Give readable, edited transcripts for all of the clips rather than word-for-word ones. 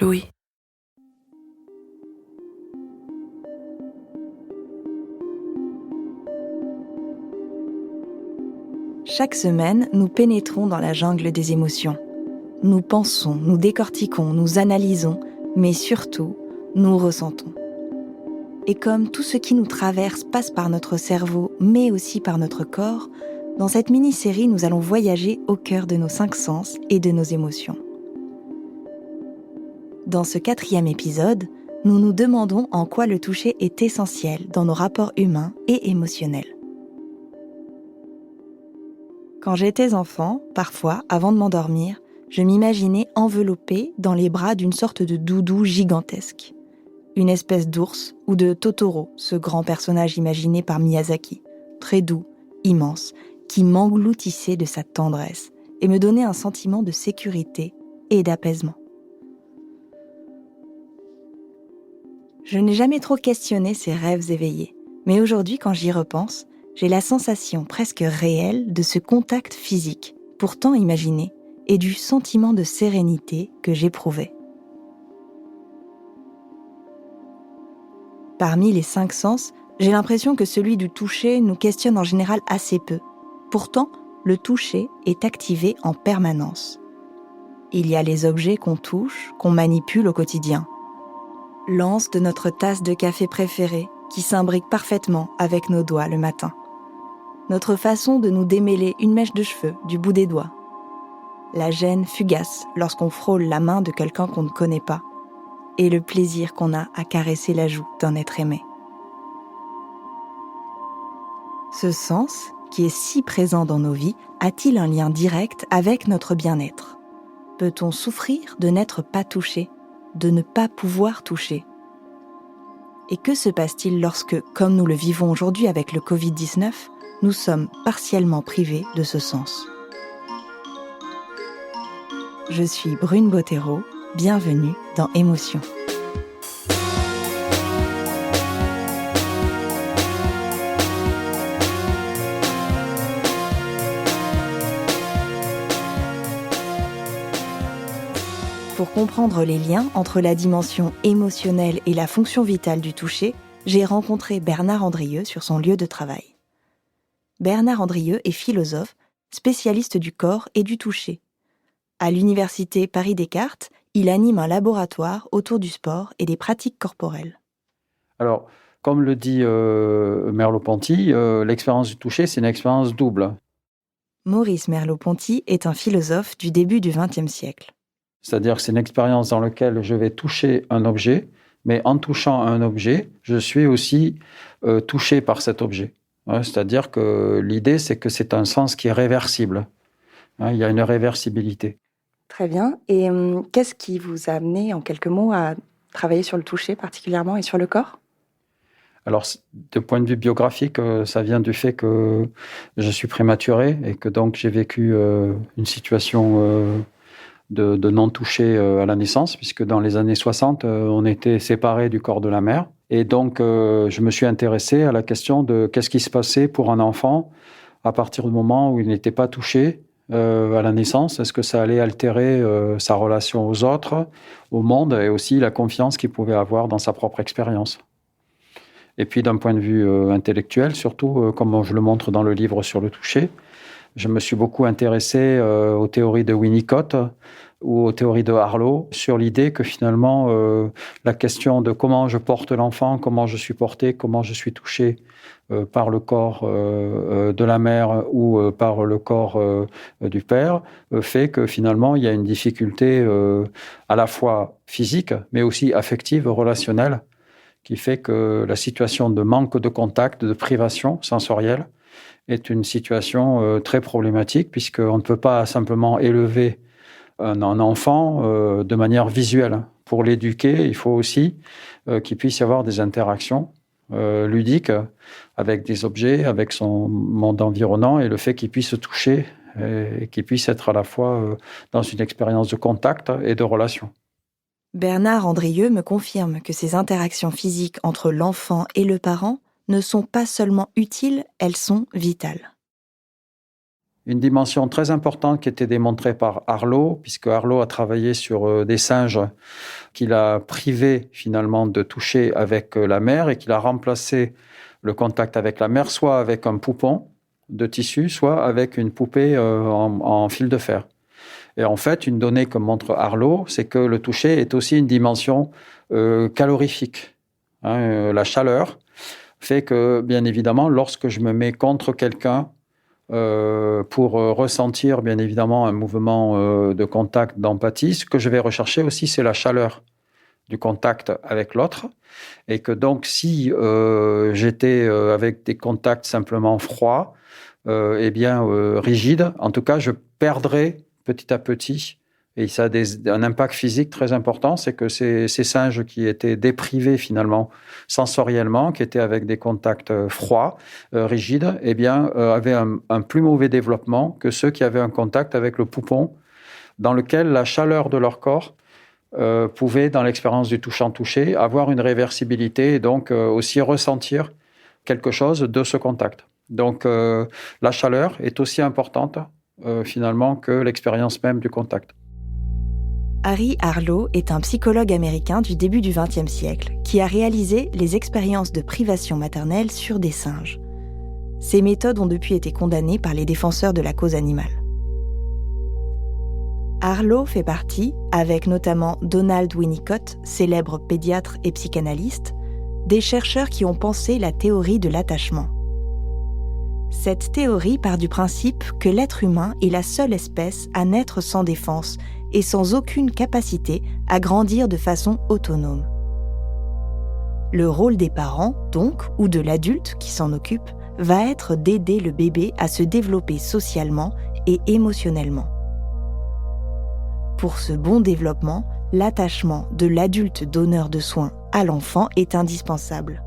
Louis. Chaque semaine, nous pénétrons dans la jungle des émotions. Nous pensons, nous décortiquons, nous analysons, mais surtout, nous ressentons. Et comme tout ce qui nous traverse passe par notre cerveau, mais aussi par notre corps, dans cette mini-série, nous allons voyager au cœur de nos 5 sens et de nos émotions. Dans ce 4e épisode, nous nous demandons en quoi le toucher est essentiel dans nos rapports humains et émotionnels. Quand j'étais enfant, parfois, avant de m'endormir, je m'imaginais enveloppée dans les bras d'une sorte de doudou gigantesque. Une espèce d'ours ou de Totoro, ce grand personnage imaginé par Miyazaki, très doux, immense, qui m'engloutissait de sa tendresse et me donnait un sentiment de sécurité et d'apaisement. Je n'ai jamais trop questionné ces rêves éveillés, mais aujourd'hui, quand j'y repense, j'ai la sensation presque réelle de ce contact physique, pourtant imaginé, et du sentiment de sérénité que j'éprouvais. Parmi les 5 sens, j'ai l'impression que celui du toucher nous questionne en général assez peu. Pourtant, le toucher est activé en permanence. Il y a les objets qu'on touche, qu'on manipule au quotidien. L'anse de notre tasse de café préférée, qui s'imbrique parfaitement avec nos doigts le matin. Notre façon de nous démêler une mèche de cheveux du bout des doigts. La gêne fugace lorsqu'on frôle la main de quelqu'un qu'on ne connaît pas. Et le plaisir qu'on a à caresser la joue d'un être aimé. Ce sens, qui est si présent dans nos vies, a-t-il un lien direct avec notre bien-être ? Peut-on souffrir de n'être pas touché, de ne pas pouvoir toucher ? Et que se passe-t-il lorsque, comme nous le vivons aujourd'hui avec le Covid-19, nous sommes partiellement privés de ce sens ? Je suis Brune Bottero, bienvenue dans Émotions. Pour comprendre les liens entre la dimension émotionnelle et la fonction vitale du toucher, j'ai rencontré Bernard Andrieux sur son lieu de travail. Bernard Andrieux est philosophe, spécialiste du corps et du toucher. À l'université Paris-Descartes, il anime un laboratoire autour du sport et des pratiques corporelles. Alors, comme le dit Merleau-Ponty, l'expérience du toucher, c'est une expérience double. Maurice Merleau-Ponty est un philosophe du début du XXe siècle. C'est-à-dire que c'est une expérience dans laquelle je vais toucher un objet, mais en touchant un objet, je suis aussi touché par cet objet. C'est-à-dire que l'idée, c'est que c'est un sens qui est réversible. Il y a une réversibilité. Très bien. Et qu'est-ce qui vous a amené, en quelques mots, à travailler sur le toucher particulièrement et sur le corps ? Alors, de point de vue biographique, ça vient du fait que je suis prématuré et que donc j'ai vécu une situation de non-touché à la naissance, puisque dans les années 60, on était séparés du corps de la mère. Et donc, je me suis intéressé à la question de qu'est-ce qui se passait pour un enfant à partir du moment où il n'était pas touché à la naissance. Est-ce que ça allait altérer sa relation aux autres, au monde, et aussi la confiance qu'il pouvait avoir dans sa propre expérience. Et puis, d'un point de vue intellectuel, surtout, comme je le montre dans le livre sur le toucher, je me suis beaucoup intéressé aux théories de Winnicott ou aux théories de Harlow sur l'idée que finalement, la question de comment je porte l'enfant, comment je suis porté, comment je suis touché par le corps de la mère ou par le corps du père, fait que finalement, il y a une difficulté à la fois physique, mais aussi affective, relationnelle, qui fait que la situation de manque de contact, de privation sensorielle, est une situation très problématique, puisqu'on ne peut pas simplement élever un enfant de manière visuelle. Pour l'éduquer, il faut aussi qu'il puisse y avoir des interactions ludiques avec des objets, avec son monde environnant, et le fait qu'il puisse se toucher et qu'il puisse être à la fois dans une expérience de contact et de relation. Bernard Andrieux me confirme que ces interactions physiques entre l'enfant et le parent ne sont pas seulement utiles, elles sont vitales. une dimension très importante qui était démontrée par Arlo, puisque Arlo a travaillé sur des singes qu'il a privés finalement de toucher avec la mère et qu'il a remplacé le contact avec la mère soit avec un poupon de tissu, soit avec une poupée en fil de fer. Et en fait, une donnée que montre Arlo, c'est que le toucher est aussi une dimension calorifique. La chaleur fait que, bien évidemment, lorsque je me mets contre quelqu'un pour ressentir, bien évidemment, un mouvement de contact, d'empathie, ce que je vais rechercher aussi, c'est la chaleur du contact avec l'autre. Et que donc, si j'étais avec des contacts simplement froids, rigides, en tout cas, je perdrais petit à petit. Et ça a un impact physique très important, c'est que ces singes qui étaient déprivés finalement sensoriellement, qui étaient avec des contacts froids, rigides, avaient un plus mauvais développement que ceux qui avaient un contact avec le poupon, dans lequel la chaleur de leur corps pouvait, dans l'expérience du touchant-touché, avoir une réversibilité et donc aussi ressentir quelque chose de ce contact. Donc la chaleur est aussi importante finalement que l'expérience même du contact. Harry Arlo est un psychologue américain du début du XXe siècle qui a réalisé les expériences de privation maternelle sur des singes. Ces méthodes ont depuis été condamnées par les défenseurs de la cause animale. Arlo fait partie, avec notamment Donald Winnicott, célèbre pédiatre et psychanalyste, des chercheurs qui ont pensé la théorie de l'attachement. Cette théorie part du principe que l'être humain est la seule espèce à naître sans défense et sans aucune capacité à grandir de façon autonome. Le rôle des parents, donc, ou de l'adulte qui s'en occupe, va être d'aider le bébé à se développer socialement et émotionnellement. Pour ce bon développement, l'attachement de l'adulte donneur de soins à l'enfant est indispensable.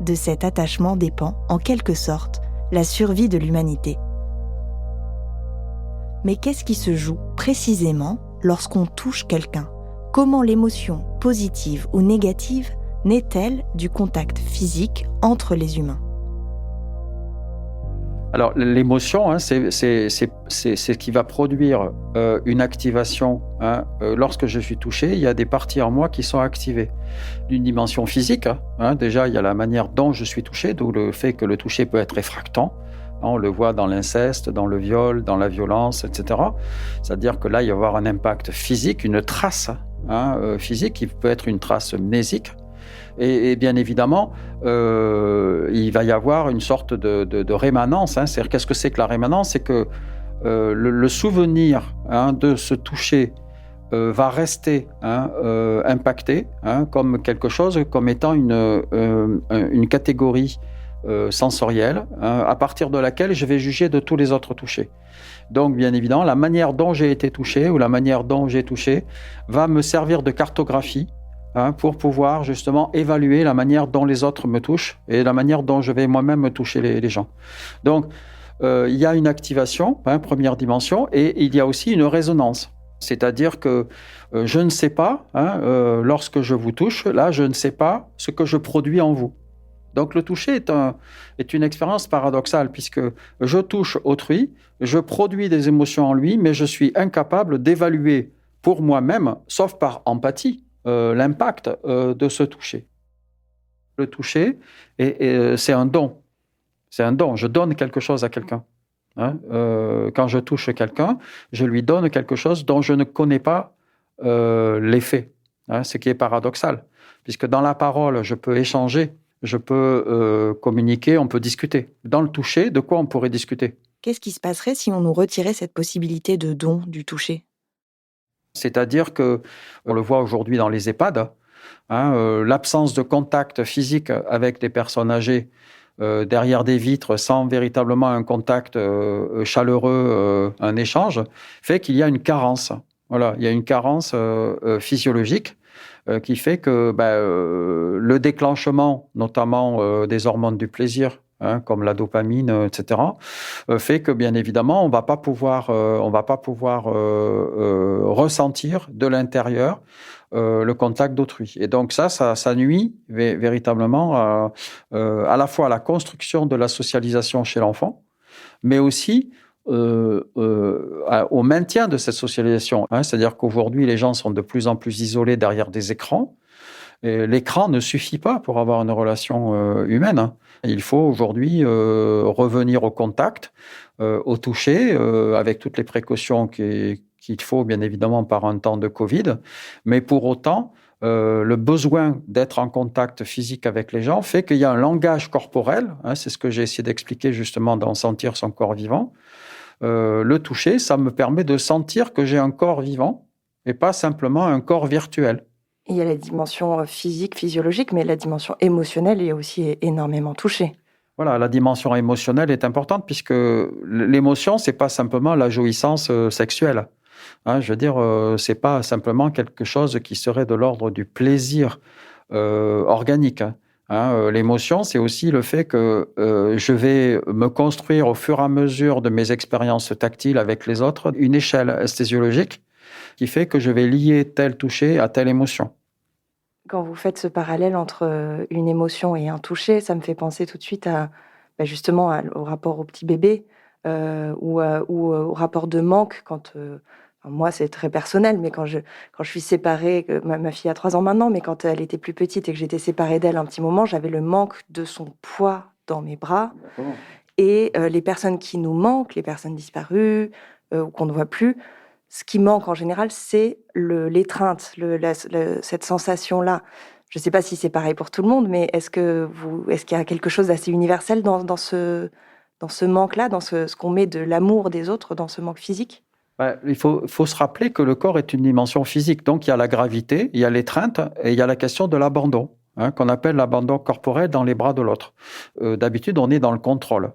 De cet attachement dépend, en quelque sorte, la survie de l'humanité. Mais qu'est-ce qui se joue précisément lorsqu'on touche quelqu'un ? Comment l'émotion, positive ou négative, naît-elle du contact physique entre les humains ? Alors, l'émotion, c'est ce qui va produire une activation. Lorsque je suis touché, il y a des parties en moi qui sont activées. D'une dimension physique, déjà, il y a la manière dont je suis touché, d'où le fait que le toucher peut être réfractant. On le voit dans l'inceste, dans le viol, dans la violence, etc. C'est-à-dire que là, il va y avoir un impact physique, une trace physique qui peut être une trace mnésique. Et bien évidemment, il va y avoir une sorte de rémanence. C'est-à-dire, qu'est-ce que c'est que la rémanence ? C'est que le souvenir de se toucher va rester impacté comme quelque chose, comme étant une catégorie sensorielle à partir de laquelle je vais juger de tous les autres touchés. Donc, bien évidemment, la manière dont j'ai été touché ou la manière dont j'ai touché va me servir de cartographie pour pouvoir justement évaluer la manière dont les autres me touchent et la manière dont je vais moi-même me toucher les gens. Donc, il y a une activation, première dimension, et il y a aussi une résonance. C'est-à-dire que je ne sais pas, lorsque je vous touche, là, je ne sais pas ce que je produis en vous. Donc, le toucher est une expérience paradoxale, puisque je touche autrui, je produis des émotions en lui, mais je suis incapable d'évaluer pour moi-même, sauf par empathie, l'impact de ce toucher. Le toucher, c'est un don. C'est un don. Je donne quelque chose à quelqu'un. Quand je touche quelqu'un, je lui donne quelque chose dont je ne connais pas l'effet. Ce qui est paradoxal. Puisque dans la parole, je peux échanger, je peux communiquer, on peut discuter. Dans le toucher, de quoi on pourrait discuter ? Qu'est-ce qui se passerait si on nous retirait cette possibilité de don du toucher ? C'est-à-dire que, on le voit aujourd'hui dans les EHPAD, l'absence de contact physique avec des personnes âgées derrière des vitres sans véritablement un contact chaleureux, un échange, fait qu'il y a une carence. Voilà, il y a une carence physiologique qui fait que le déclenchement, notamment des hormones du plaisir, comme la dopamine, etc., fait que bien évidemment on va pas pouvoir ressentir de l'intérieur le contact d'autrui. Et donc ça nuit véritablement à la fois à la construction de la socialisation chez l'enfant, mais aussi au maintien de cette socialisation. C'est-à-dire qu'aujourd'hui, les gens sont de plus en plus isolés derrière des écrans. Et l'écran ne suffit pas pour avoir une relation humaine. Il faut aujourd'hui revenir au contact, au toucher, avec toutes les précautions qu'il faut, bien évidemment, par un temps de Covid. Mais pour autant, le besoin d'être en contact physique avec les gens fait qu'il y a un langage corporel. C'est ce que j'ai essayé d'expliquer justement dans Sentir son corps vivant. Le toucher, ça me permet de sentir que j'ai un corps vivant et pas simplement un corps virtuel. Il y a la dimension physique, physiologique, mais la dimension émotionnelle est aussi énormément touchée. Voilà, la dimension émotionnelle est importante puisque l'émotion, c'est pas simplement la jouissance sexuelle. Je veux dire, c'est pas simplement quelque chose qui serait de l'ordre du plaisir organique. L'émotion, c'est aussi le fait que je vais me construire au fur et à mesure de mes expériences tactiles avec les autres une échelle esthésiologique qui fait que je vais lier tel toucher à telle émotion. Quand vous faites ce parallèle entre une émotion et un toucher, ça me fait penser tout de suite justement au rapport au petit bébé ou au rapport de manque quand... moi, c'est très personnel, mais quand je suis séparée, ma fille a 3 ans maintenant, mais quand elle était plus petite et que j'étais séparée d'elle un petit moment, j'avais le manque de son poids dans mes bras. D'accord. Et les personnes qui nous manquent, les personnes disparues ou qu'on ne voit plus, ce qui manque en général, c'est l'étreinte, cette sensation-là. Je ne sais pas si c'est pareil pour tout le monde, mais est-ce qu'il y a quelque chose d'assez universel dans ce manque-là, dans ce qu'on met de l'amour des autres, dans ce manque physique ? Il faut se rappeler que le corps est une dimension physique. Donc, il y a la gravité, il y a l'étreinte et il y a la question de l'abandon, qu'on appelle l'abandon corporel dans les bras de l'autre. D'habitude, on est dans le contrôle.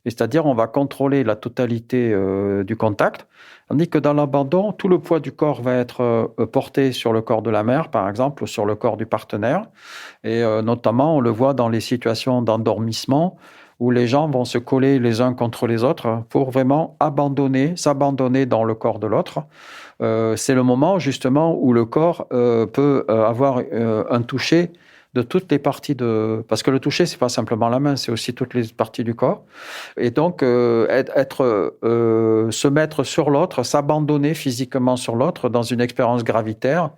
C'est-à-dire, on va contrôler la totalité du contact, tandis que dans l'abandon, tout le poids du corps va être porté sur le corps de la mère, par exemple, ou sur le corps du partenaire. Et notamment, on le voit dans les situations d'endormissement, où les gens vont se coller les uns contre les autres pour vraiment s'abandonner dans le corps de l'autre. C'est le moment justement où le corps peut avoir un toucher de toutes les parties parce que le toucher, c'est pas simplement la main, c'est aussi toutes les parties du corps. Et donc, se mettre sur l'autre, s'abandonner physiquement sur l'autre dans une expérience gravitaire,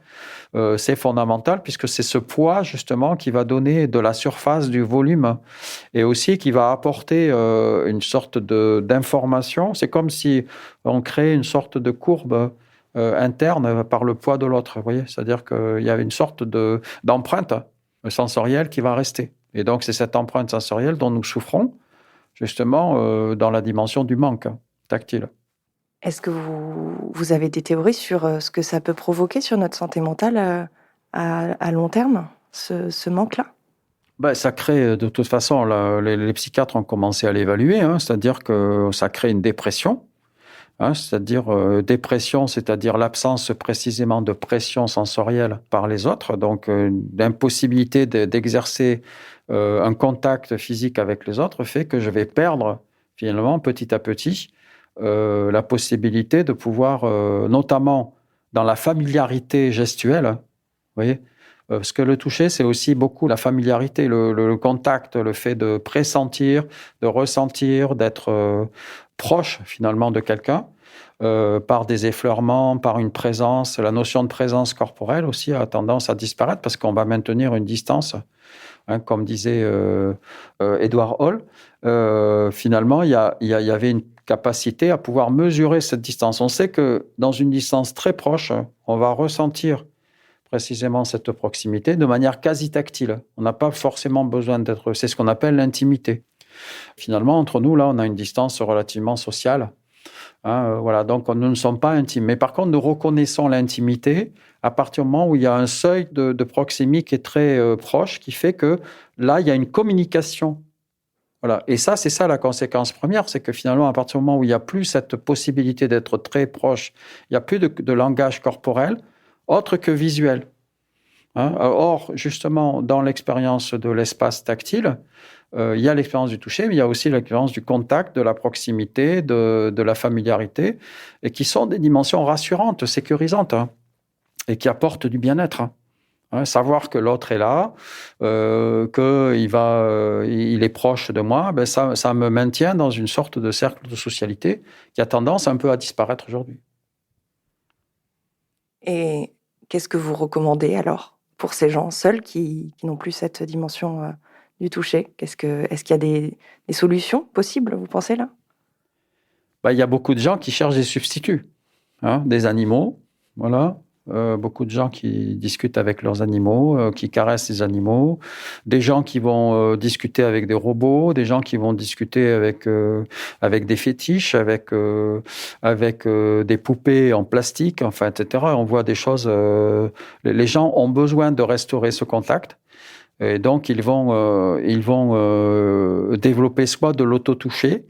c'est fondamental puisque c'est ce poids justement qui va donner de la surface, du volume et aussi qui va apporter une sorte d'information. C'est comme si on crée une sorte de courbe interne par le poids de l'autre. Vous voyez, c'est-à-dire qu'il y a une sorte d'empreinte sensorielle qui va rester. Et donc, c'est cette empreinte sensorielle dont nous souffrons justement dans la dimension du manque tactile. Est-ce que vous avez des théories sur ce que ça peut provoquer sur notre santé mentale à long terme, ce manque-là ? Ça crée, de toute façon, les psychiatres ont commencé à l'évaluer, c'est-à-dire que ça crée une dépression, c'est-à-dire dépression, c'est-à-dire l'absence précisément de pression sensorielle par les autres, donc l'impossibilité d'exercer un contact physique avec les autres fait que je vais perdre finalement petit à petit la possibilité de pouvoir, notamment dans la familiarité gestuelle, vous voyez, parce que le toucher, c'est aussi beaucoup la familiarité, le contact, le fait de pressentir, de ressentir, d'être proche finalement de quelqu'un, par des effleurements, par une présence. La notion de présence corporelle aussi a tendance à disparaître parce qu'on va maintenir une distance. Comme disait Edward Hall, finalement, il y avait une capacité à pouvoir mesurer cette distance. On sait que dans une distance très proche, on va ressentir précisément cette proximité de manière quasi tactile. On n'a pas forcément besoin d'être... C'est ce qu'on appelle l'intimité. Finalement, entre nous, là, on a une distance relativement sociale. Voilà, donc nous ne sommes pas intimes. Mais par contre, nous reconnaissons l'intimité à partir du moment où il y a un seuil de proximité qui est très proche, qui fait que là, il y a une communication. Voilà. Et ça, c'est ça la conséquence première, c'est que finalement, à partir du moment où il n'y a plus cette possibilité d'être très proche, il n'y a plus de langage corporel, autre que visuel. Or, justement, dans l'expérience de l'espace tactile, il y a l'expérience du toucher, mais il y a aussi l'expérience du contact, de la proximité, de la familiarité, et qui sont des dimensions rassurantes, sécurisantes, et qui apportent du bien-être. Hein, savoir que l'autre est là, il est proche de moi, ben ça me maintient dans une sorte de cercle de socialité qui a tendance un peu à disparaître aujourd'hui. Et qu'est-ce que vous recommandez alors pour ces gens seuls qui n'ont plus cette dimension du toucher? Est-ce qu'il y a des solutions possibles, vous pensez là? Il y a beaucoup de gens qui cherchent des substituts, hein, des animaux, voilà. Beaucoup de gens qui discutent avec leurs animaux, qui caressent les animaux, des gens qui vont discuter avec des robots, des gens qui vont discuter avec des fétiches, avec des poupées en plastique, enfin, etc. On voit des choses. Les gens ont besoin de restaurer ce contact. Et donc, ils vont développer soit de l'auto-toucher,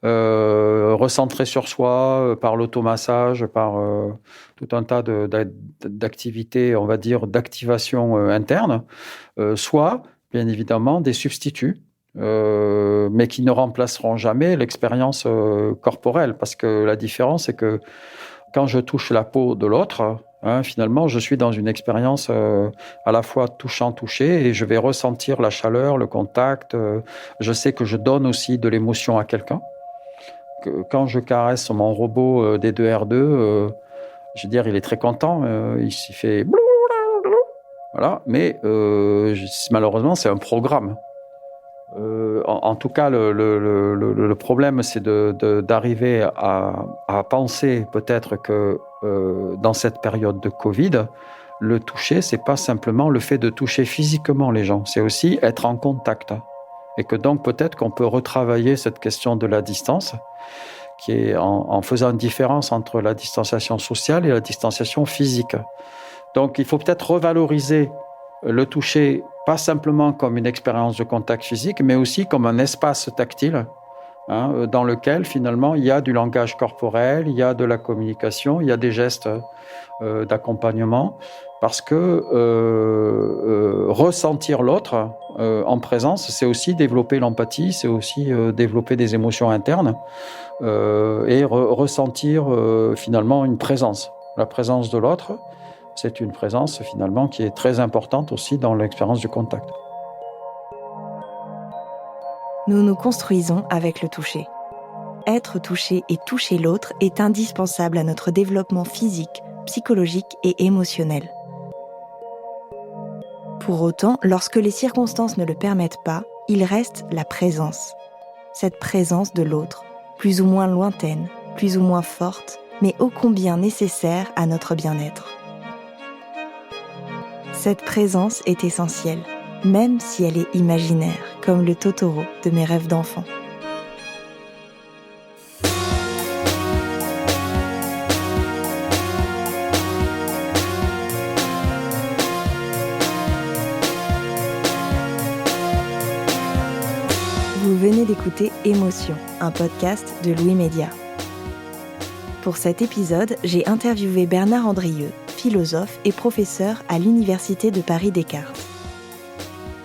recentrer sur soi par l'automassage, par tout un tas d'activités, on va dire, d'activation interne, soit, bien évidemment, des substituts, mais qui ne remplaceront jamais l'expérience corporelle, parce que la différence, c'est que quand je touche la peau de l'autre, hein, finalement, je suis dans une expérience à la fois touchée et je vais ressentir la chaleur, le contact. Je sais que je donne aussi de l'émotion à quelqu'un. Quand je caresse mon robot D2R2, je veux dire, il est très content. Il s'y fait... Voilà, mais malheureusement, c'est un programme. En tout cas, le problème, c'est d'arriver à penser peut-être que dans cette période de Covid, le toucher, c'est pas simplement le fait de toucher physiquement les gens, c'est aussi être en contact. Et que donc peut-être qu'on peut retravailler cette question de la distance, qui est en faisant une différence entre la distanciation sociale et la distanciation physique. Donc il faut peut-être revaloriser le toucher, pas simplement comme une expérience de contact physique, mais aussi comme un espace tactile, hein, dans lequel finalement il y a du langage corporel, il y a de la communication, il y a des gestes d'accompagnement, parce que ressentir l'autre en présence, c'est aussi développer l'empathie, c'est aussi développer des émotions internes et ressentir finalement une présence. La présence de l'autre, c'est une présence finalement qui est très importante aussi dans l'expérience du contact. Nous nous construisons avec le toucher. Être touché et toucher l'autre est indispensable à notre développement physique, psychologique et émotionnel. Pour autant, lorsque les circonstances ne le permettent pas, il reste la présence. Cette présence de l'autre, plus ou moins lointaine, plus ou moins forte, mais ô combien nécessaire à notre bien-être. Cette présence est essentielle, même si elle est imaginaire, comme le Totoro de mes rêves d'enfant. Vous venez d'écouter Émotion, un podcast de Louis Média. Pour cet épisode, j'ai interviewé Bernard Andrieux, philosophe et professeur à l'Université de Paris-Descartes.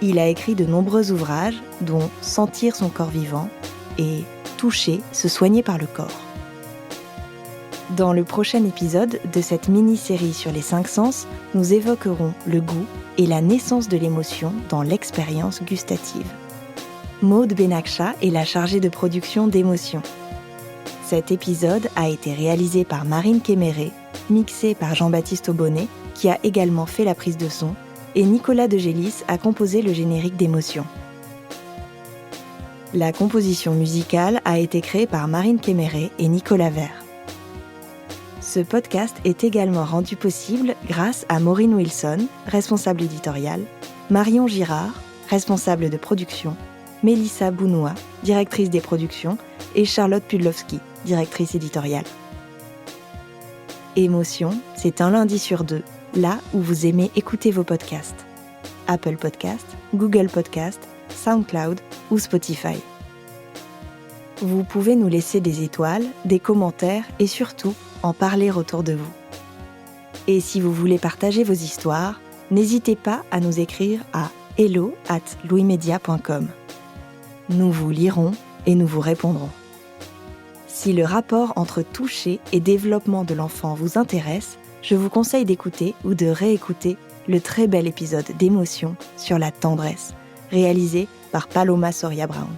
Il a écrit de nombreux ouvrages, dont Sentir son corps vivant et Toucher, se soigner par le corps. Dans le prochain épisode de cette mini-série sur les 5 sens, nous évoquerons le goût et la naissance de l'émotion dans l'expérience gustative. Maude Benakcha est la chargée de production d'Émotion. Cet épisode a été réalisé par Marine Kéméré, mixé par Jean-Baptiste Aubonnet, qui a également fait la prise de son, et Nicolas Degélis a composé le générique d'Émotion. La composition musicale a été créée par Marine Kéméré et Nicolas Vert. Ce podcast est également rendu possible grâce à Maureen Wilson, responsable éditoriale, Marion Girard, responsable de production, Mélissa Bounoua, directrice des productions, et Charlotte Pudlowski, directrice éditoriale. Émotion, c'est un lundi sur 2, là où vous aimez écouter vos podcasts. Apple Podcasts, Google Podcasts, SoundCloud ou Spotify. Vous pouvez nous laisser des étoiles, des commentaires et surtout en parler autour de vous. Et si vous voulez partager vos histoires, n'hésitez pas à nous écrire à hello@louismedia.com. Nous vous lirons et nous vous répondrons. Si le rapport entre toucher et développement de l'enfant vous intéresse, je vous conseille d'écouter ou de réécouter le très bel épisode d'émotion sur la tendresse, réalisé par Paloma Soria Brown.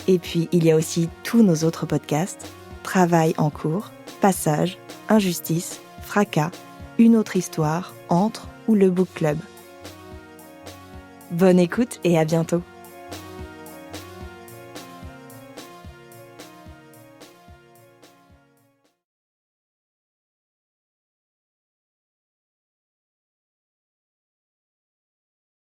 Et puis, il y a aussi tous nos autres podcasts, Travail en cours, Passage, Injustice, Fracas, Une autre histoire, Entre ou le Book Club. Bonne écoute et à bientôt.